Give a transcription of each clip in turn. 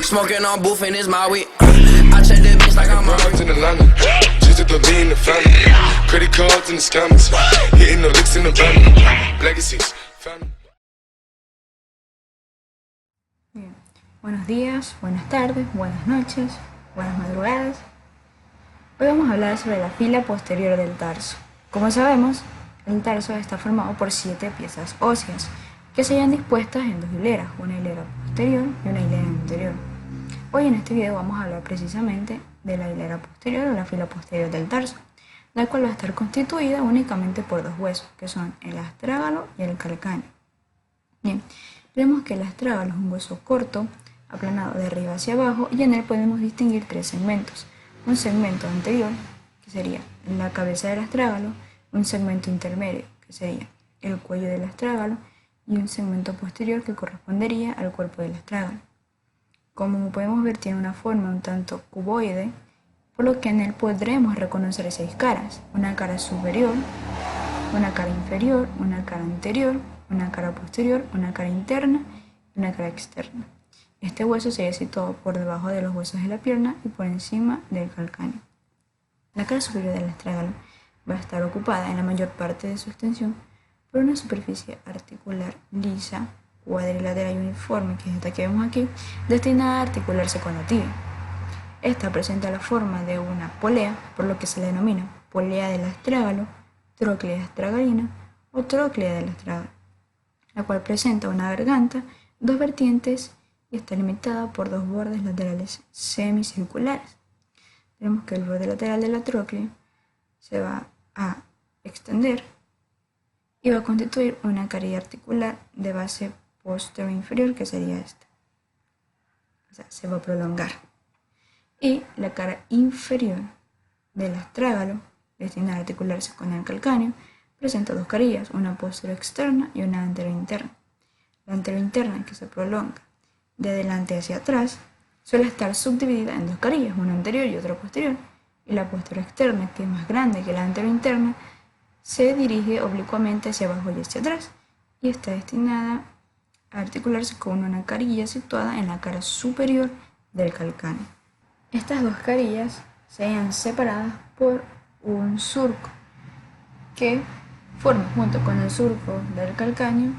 Smoking on boofing is my weed. I check the bitch like I'm Broads in Atlanta, just at the lean, the family. Credit cards and the scammers, hitting the licks in the van. Legacies, family. Bien. Buenos días, buenas tardes, buenas noches, buenas madrugadas. Hoy vamos a hablar sobre la fila posterior del tarso. Como sabemos, el tarso está formado por 7 piezas óseas que se hallan dispuestas en 2 hileras, una hilera posterior y una hilera anterior. Hoy en este video vamos a hablar precisamente de la hilera posterior o la fila posterior del tarso, la cual va a estar constituida únicamente por 2 huesos, que son el astrágalo y el calcáneo. Bien, vemos que el astrágalo es un hueso corto, aplanado de arriba hacia abajo, y en él podemos distinguir 3 segmentos. Un segmento anterior, que sería la cabeza del astrágalo, un segmento intermedio, que sería el cuello del astrágalo, y un segmento posterior que correspondería al cuerpo del astrágalo. Como podemos ver, tiene una forma un tanto cuboide, por lo que en él podremos reconocer 6 caras: una cara superior, una cara inferior, una cara anterior, una cara posterior, una cara interna y una cara externa. Este hueso sería situado por debajo de los huesos de la pierna y por encima del calcáneo. La cara superior del astrágalo va a estar ocupada en la mayor parte de su extensión por una superficie articular lisa, cuadrilateral y uniforme, que es esta que vemos aquí, destinada a articularse con la tibia. Esta presenta la forma de una polea, por lo que se le denomina polea del astrágalo, tróclea astragalina o tróclea del astrágalo, la cual presenta una garganta, 2 vertientes y está limitada por 2 bordes laterales semicirculares. Vemos que el borde lateral de la tróclea se va a extender y va a constituir una carilla articular de base posterior inferior, que sería esta. O sea, se va a prolongar. Y la cara inferior del astrágalo, destinada a articularse con el calcáneo, presenta 2 carillas, una posterior externa y una anterior interna. La anterior interna, que se prolonga de adelante hacia atrás, suele estar subdividida en 2 carillas, una anterior y otra posterior, y la posterior externa, que es más grande que la anterior interna, se dirige oblicuamente hacia abajo y hacia atrás, y está destinada a articularse con una carilla situada en la cara superior del calcáneo. Estas 2 carillas se hallan separadas por un surco que forma, junto con el surco del calcáneo,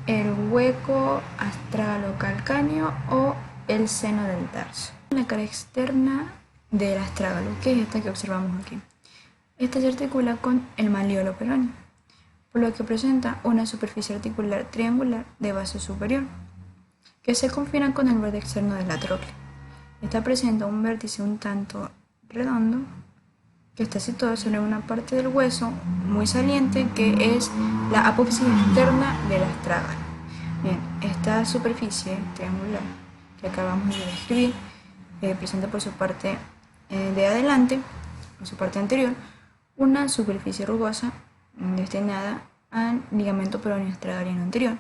el hueco astrágalo-calcáneo o el seno del tarso. La cara externa del astrágalo, que es esta que observamos aquí. Esta se articula con el malleolo peroneo, por lo que presenta una superficie articular triangular de base superior, que se confina con el borde externo de la tróclea. Esta presenta un vértice un tanto redondo, que está situado sobre una parte del hueso muy saliente, que es la apófisis externa del astrágalo. Bien, esta superficie triangular que acabamos de describir presenta por su parte de adelante, por su parte anterior, una superficie rugosa destinada al ligamento peroneo astragalino anterior,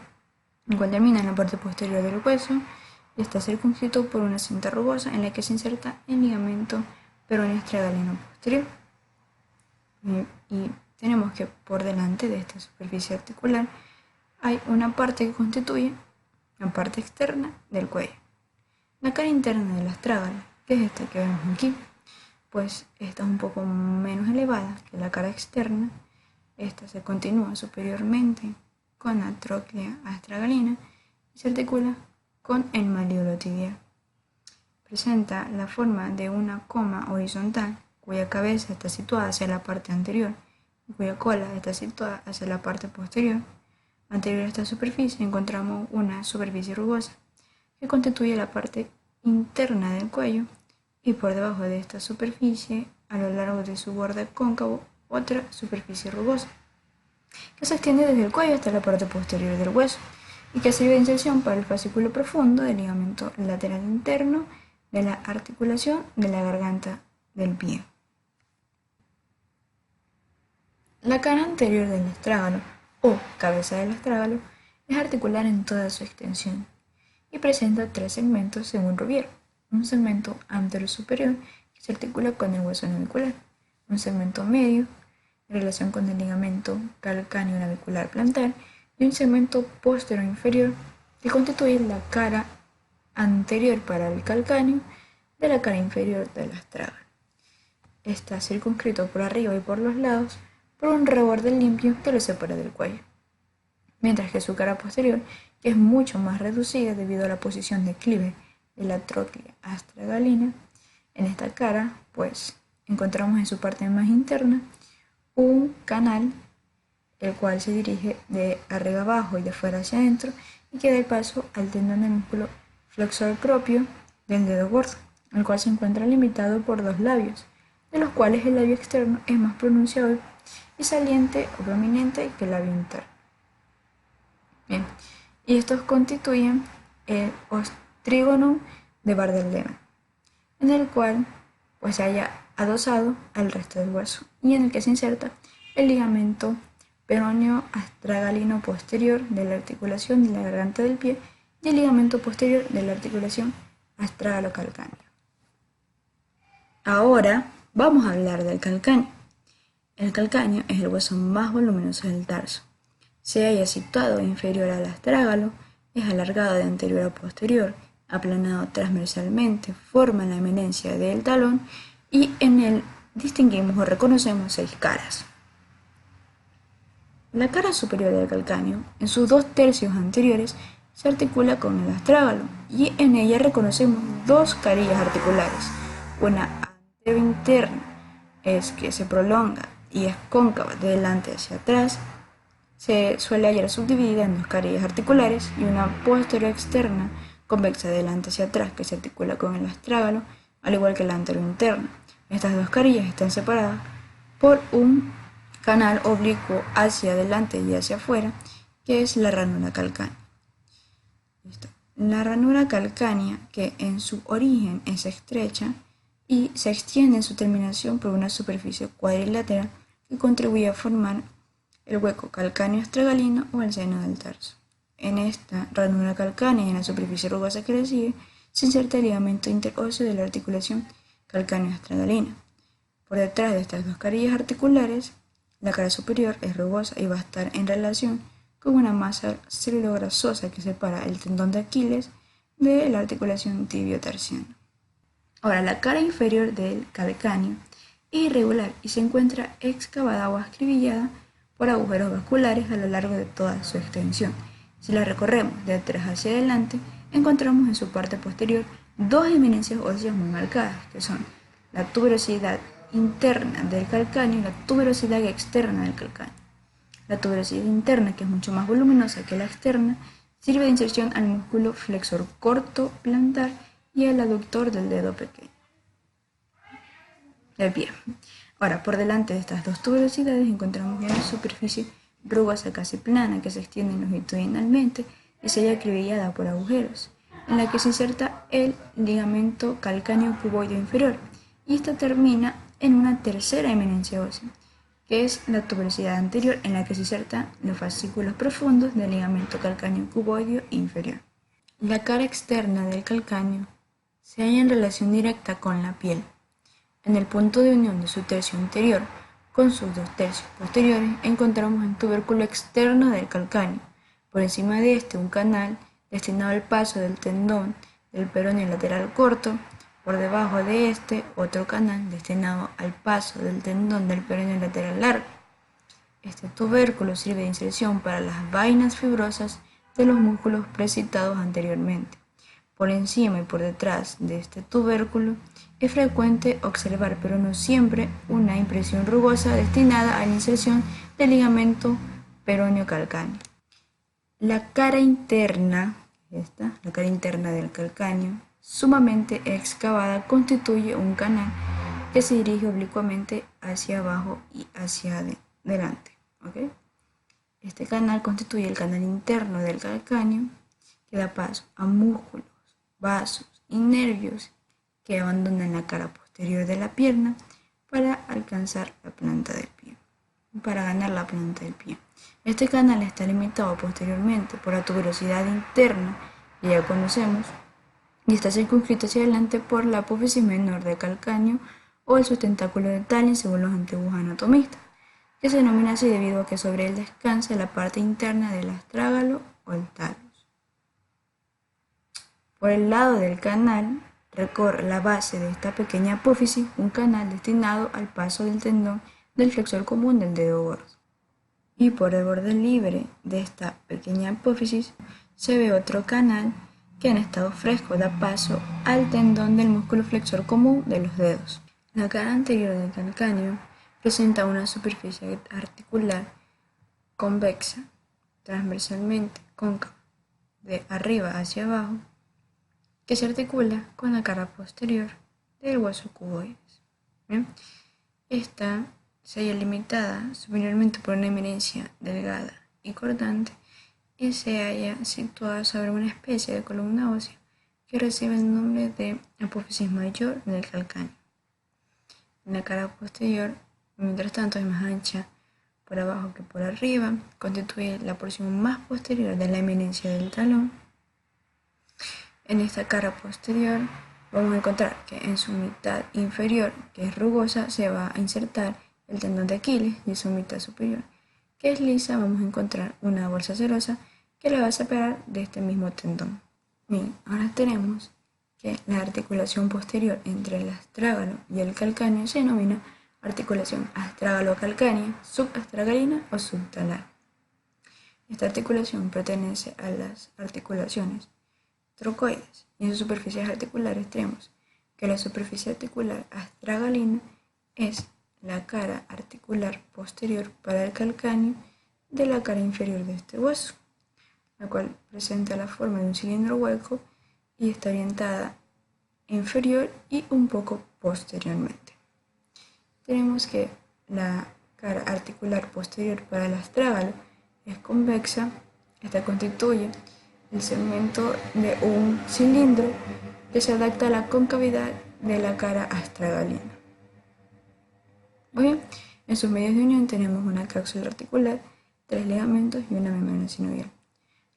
el cual termina en la parte posterior del hueso y está circunscrito por una cinta rugosa en la que se inserta el ligamento peroneo astragalino posterior. Y tenemos que por delante de esta superficie articular hay una parte que constituye la parte externa del cuello. La cara interna del astrágalo, que es esta que vemos aquí, pues esta es un poco menos elevada que la cara externa. Esta se continúa superiormente con la tróclea astragalina y se articula con el malleolo tibial. Presenta la forma de una coma horizontal, cuya cabeza está situada hacia la parte anterior y cuya cola está situada hacia la parte posterior. Anterior a esta superficie encontramos una superficie rugosa que constituye la parte interna del cuello, y por debajo de esta superficie, a lo largo de su borde cóncavo, otra superficie rugosa que se extiende desde el cuello hasta la parte posterior del hueso y que sirve de inserción para el fascículo profundo del ligamento lateral interno de la articulación de la garganta del pie. La cara anterior del astrágalo o cabeza del astrágalo es articular en toda su extensión y presenta 3 segmentos según Rouvier: un segmento anterior superior que se articula con el hueso navicular, un segmento medio en relación con el ligamento calcáneo navicular plantar y un segmento posterior inferior que constituye la cara anterior para el calcáneo de la cara inferior del astrágalo. Está circunscrito por arriba y por los lados por un reborde limpio que lo separa del cuello, mientras que su cara posterior, que es mucho más reducida debido a la posición de declive de la tróclea astragalina, en esta cara, pues, encontramos en su parte más interna un canal, el cual se dirige de arriba abajo y de fuera hacia adentro y que da el paso al tendón del músculo flexor propio del dedo gordo, el cual se encuentra limitado por dos labios, de los cuales el labio externo es más pronunciado y saliente o prominente que el labio interno. Bien, y estos constituyen el ostrígono de Bardet-Biedl, en el cual pues se haya adosado al resto del hueso y en el que se inserta el ligamento peroneo astragalino posterior de la articulación de la garganta del pie y el ligamento posterior de la articulación astrágalo-calcáneo. Ahora vamos a hablar del calcáneo. El calcáneo es el hueso más voluminoso del tarso. Se halla situado inferior al astrágalo, es alargado de anterior a posterior, aplanado transversalmente, forma la eminencia del talón y en él distinguimos o reconocemos 6 caras. La cara superior del calcáneo, en sus 2 tercios anteriores, se articula con el astrágalo y en ella reconocemos 2 carillas articulares, una anterointerna es que se prolonga y es cóncava de delante hacia atrás, se suele hallar subdividida en 2 carillas articulares y una posterior externa convexa de delante hacia atrás que se articula con el astrágalo, al igual que la anterointerna. Estas 2 carillas están separadas por un canal oblicuo hacia adelante y hacia afuera, que es la ranura calcánea. La ranura calcánea, que en su origen es estrecha y se extiende en su terminación por una superficie cuadrilateral que contribuye a formar el hueco calcáneo astragalino o el seno del tarso. En esta ranura calcánea y en la superficie rugosa que le sigue, se inserta el ligamento interóseo de la articulación calcáneo astragalina. Por detrás de estas 2 carillas articulares, la cara superior es rugosa y va a estar en relación con una masa celulograsosa que separa el tendón de Aquiles de la articulación tibio-tarsiana. Ahora, la cara inferior del calcáneo es irregular y se encuentra excavada o ascribillada por agujeros vasculares a lo largo de toda su extensión. Si la recorremos de atrás hacia adelante, encontramos en su parte posterior 2 eminencias óseas muy marcadas, que son la tuberosidad interna del calcáneo y la tuberosidad externa del calcáneo. La tuberosidad interna, que es mucho más voluminosa que la externa, sirve de inserción al músculo flexor corto plantar y al aductor del dedo pequeño del pie. Ahora, por delante de estas 2 tuberosidades encontramos una superficie rugosa casi plana que se extiende longitudinalmente y se halla acribillada por agujeros, en la que se inserta el ligamento calcáneo cuboideo inferior, y esta termina en una tercera eminencia ósea, que es la tuberosidad anterior, en la que se insertan los fascículos profundos del ligamento calcáneo cuboideo inferior. La cara externa del calcáneo se halla en relación directa con la piel. En el punto de unión de su tercio interior con sus 2 tercios posteriores encontramos el tubérculo externo del calcáneo. Por encima de este un canal destinado al paso del tendón del peroneo lateral corto. Por debajo de este, otro canal destinado al paso del tendón del peroneo lateral largo. Este tubérculo sirve de inserción para las vainas fibrosas de los músculos precitados anteriormente. Por encima y por detrás de este tubérculo es frecuente observar, pero no siempre, una impresión rugosa destinada a la inserción del ligamento peroneo calcáneo. La cara interna, la cara interna del calcáneo, sumamente excavada, constituye un canal que se dirige oblicuamente hacia abajo y hacia adelante. ¿Okay? Este canal constituye el canal interno del calcáneo que da paso a músculos, vasos y nervios que abandonan la cara posterior de la pierna para alcanzar la planta del pie, para ganar la planta del pie. Este canal está limitado posteriormente por la tuberosidad interna que ya conocemos y está circunscrito hacia adelante por la apófisis menor del calcáneo o el sustentáculo de Thalin según los antiguos anatomistas, que se denomina así debido a que sobre él descansa la parte interna del astrágalo o el talos. Por el lado del canal recorre la base de esta pequeña apófisis un canal destinado al paso del tendón del flexor común del dedo gordo. Y por el borde libre de esta pequeña apófisis se ve otro canal que en estado fresco da paso al tendón del músculo flexor común de los dedos. La cara anterior del calcáneo presenta una superficie articular convexa, transversalmente cóncava, de arriba hacia abajo, que se articula con la cara posterior del hueso cuboides. ¿Bien? Esta se halla limitada superiormente por una eminencia delgada y cortante y se halla situada sobre una especie de columna ósea que recibe el nombre de apófisis mayor del calcáneo. La cara posterior, mientras tanto, es más ancha por abajo que por arriba, constituye la porción más posterior de la eminencia del talón. En esta cara posterior vamos a encontrar que en su mitad inferior, que es rugosa, se va a insertar el tendón de Aquiles, y en su mitad superior, que es lisa, vamos a encontrar una bolsa serosa que la va a separar de este mismo tendón. Bien, ahora tenemos que la articulación posterior entre el astrágalo y el calcáneo se denomina articulación astrágalo-calcánea, subastragalina o subtalar. Esta articulación pertenece a las articulaciones trocoides y en sus superficies articulares tenemos que la superficie articular astragalina es la cara articular posterior para el calcáneo de la cara inferior de este hueso, la cual presenta la forma de un cilindro hueco y está orientada inferior y un poco posteriormente. Tenemos que la cara articular posterior para el astrágalo es convexa. Esta constituye el segmento de un cilindro que se adapta a la concavidad de la cara astragalina. Muy bien, en sus medios de unión tenemos una cápsula articular, 3 ligamentos y una membrana sinovial.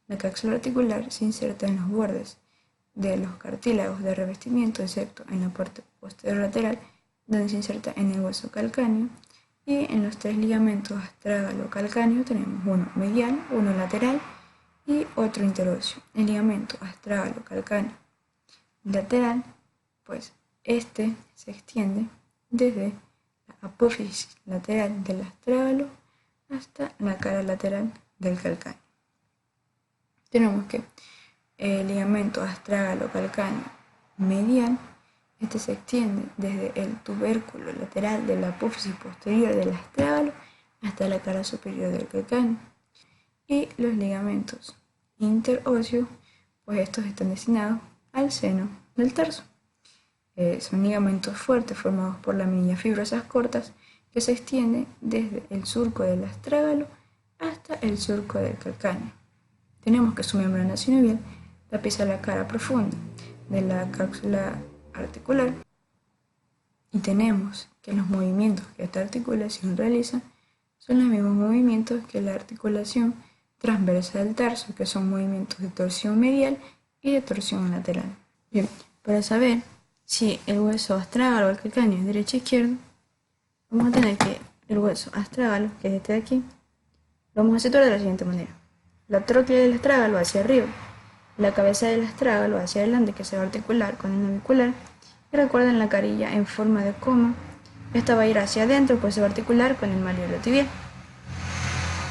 La cápsula articular se inserta en los bordes de los cartílagos de revestimiento, excepto en la parte posterior lateral, donde se inserta en el hueso calcáneo, y en los 3 ligamentos astrágalo-calcáneo tenemos uno medial, uno lateral y otro interóseo. El ligamento astrágalo-calcáneo lateral, pues este se extiende desde la apófisis lateral del astrágalo hasta la cara lateral del calcáneo. Tenemos que el ligamento astrágalo-calcáneo medial, este se extiende desde el tubérculo lateral de la apófisis posterior del astrágalo hasta la cara superior del calcáneo. Y los ligamentos interóseos, pues estos están destinados al seno del tarso. Son ligamentos fuertes formados por laminillas fibrosas cortas que se extienden desde el surco del astrágalo hasta el surco del calcáneo. Tenemos que su membrana sinovial tapiza la cara profunda de la cápsula articular y tenemos que los movimientos que esta articulación realiza son los mismos movimientos que la articulación transversa del tarso, que son movimientos de torsión medial y de torsión lateral. Bien, para saber si el hueso astrágalo o el calcáneo es derecho o izquierdo, vamos a tener que el hueso astrágalo, que es este de aquí, lo vamos a situar de la siguiente manera. La tróclea del astrágalo hacia arriba, la cabeza del astrágalo hacia adelante, que se va a articular con el navicular, y recuerden la carilla en forma de coma, esta va a ir hacia adentro, pues se va a articular con el malleolo tibial.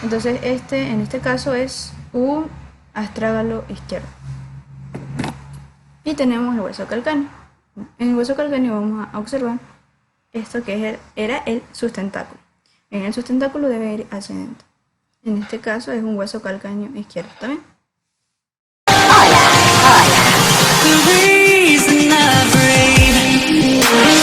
Entonces en este caso es un astrágalo izquierdo. Y tenemos el hueso calcáneo. En el hueso calcáneo vamos a observar esto que era el sustentáculo. En el sustentáculo debe ir ascendente. En este caso es un hueso calcáneo izquierdo también. The reason I breathe.